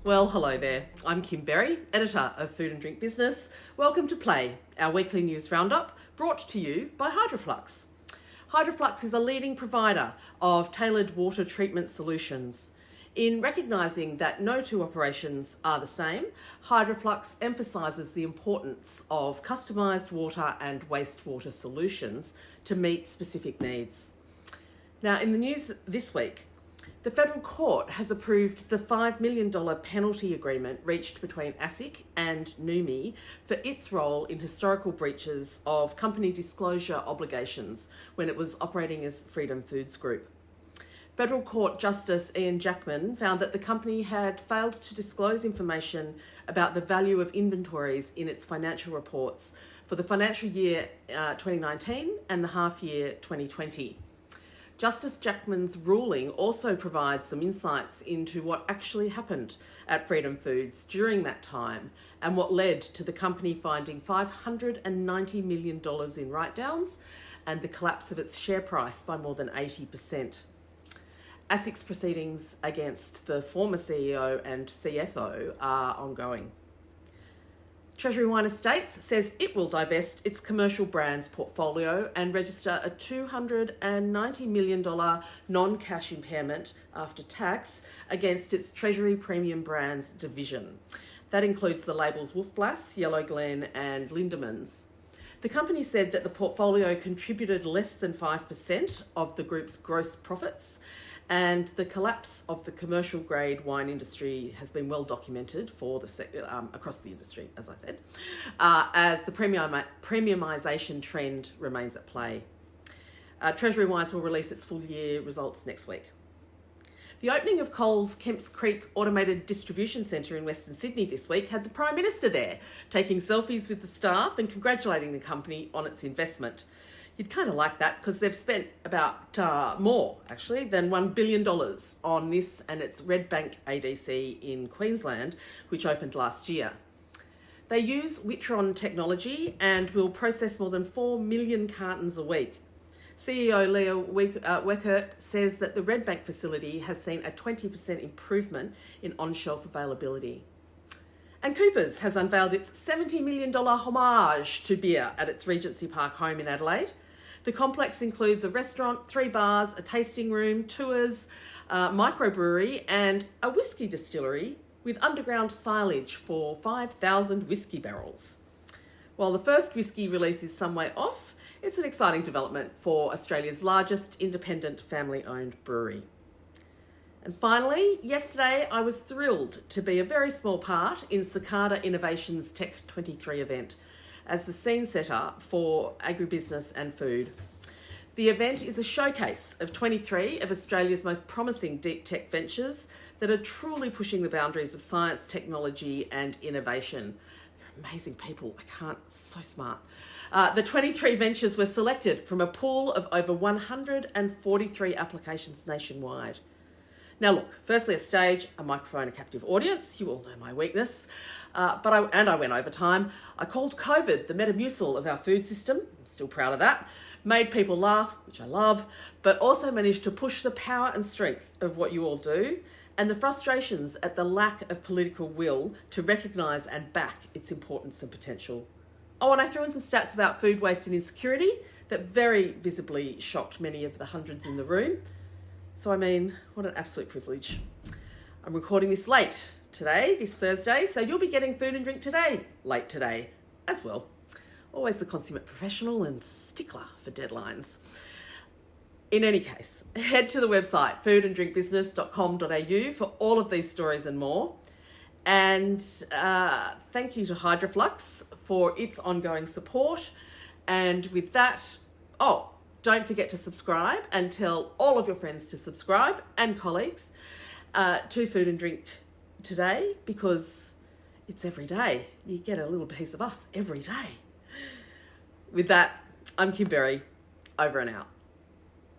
Well, hello there. I'm Kim Berry, editor of Food and Drink Business. Welcome to Play, our weekly news roundup, brought to you by Hydroflux. Hydroflux is a leading provider of tailored water treatment solutions. In recognising that no two operations are the same, Hydroflux emphasises the importance of customised water and wastewater solutions to meet specific needs. Now, in the news this week, the Federal Court has approved the $5 million penalty agreement reached between ASIC and Noumi for its role in historical breaches of company disclosure obligations when it was operating as Freedom Foods Group. Federal Court Justice Ian Jackman found that the company had failed to disclose information about the value of inventories in its financial reports for the financial year 2019 and the half year 2020. Justice Jackman's ruling also provides some insights into what actually happened at Freedom Foods during that time and what led to the company finding $590 million in write-downs and the collapse of its share price by more than 80%. ASIC's proceedings against the former CEO and CFO are ongoing. Treasury Wine Estates says it will divest its commercial brands portfolio and register a $290 million non-cash impairment after tax against its Treasury Premium Brands division. That includes the labels Wolf Blass, Yellow Glen and Lindemans. The company said that the portfolio contributed less than 5% of the group's gross profits, and the collapse of the commercial grade wine industry has been well documented for across the industry, as I said, as the premiumisation trend remains at play. Treasury Wines will release its full year results next week. The opening of Coles Kemps Creek Automated Distribution Centre in Western Sydney this week had the Prime Minister there, taking selfies with the staff and congratulating the company on its investment. You'd kind of like that because they've spent about more, actually, than $1 billion on this and its Redbank ADC in Queensland, which opened last year. They use Witron technology and will process more than 4 million cartons a week. CEO Leo Weckert says that the Redbank facility has seen a 20% improvement in on-shelf availability. And Coopers has unveiled its $70 million homage to beer at its Regency Park home in Adelaide. The complex includes a restaurant, 3 bars, a tasting room, tours, microbrewery and a whiskey distillery with underground silage for 5,000 whiskey barrels. While the first whiskey release is some way off, it's an exciting development for Australia's largest independent family-owned brewery. And finally, yesterday I was thrilled to be a very small part in Cicada Innovations Tech 23 event as the scene setter for agribusiness and food. The event is a showcase of 23 of Australia's most promising deep tech ventures that are truly pushing the boundaries of science, technology and innovation. They're amazing people, so smart. The 23 ventures were selected from a pool of over 143 applications nationwide. Now look, firstly a stage, a microphone, a captive audience. You all know my weakness. But I went over time. I called COVID the Metamucil of our food system. I'm still proud of that. Made people laugh, which I love, but also managed to push the power and strength of what you all do and the frustrations at the lack of political will to recognise and back its importance and potential. Oh, and I threw in some stats about food waste and insecurity that very visibly shocked many of the hundreds in the room. So, what an absolute privilege. I'm recording this late today, this Thursday, so you'll be getting Food and Drink today, late today, as well. Always the consummate professional and stickler for deadlines. In any case, head to the website foodanddrinkbusiness.com.au for all of these stories and more. And thank you to Hydroflux for its ongoing support. And with that, don't forget to subscribe and tell all of your friends to subscribe and colleagues to Food and Drink today, because it's every day. You get a little piece of us every day. With that, I'm Kim Berry, over and out.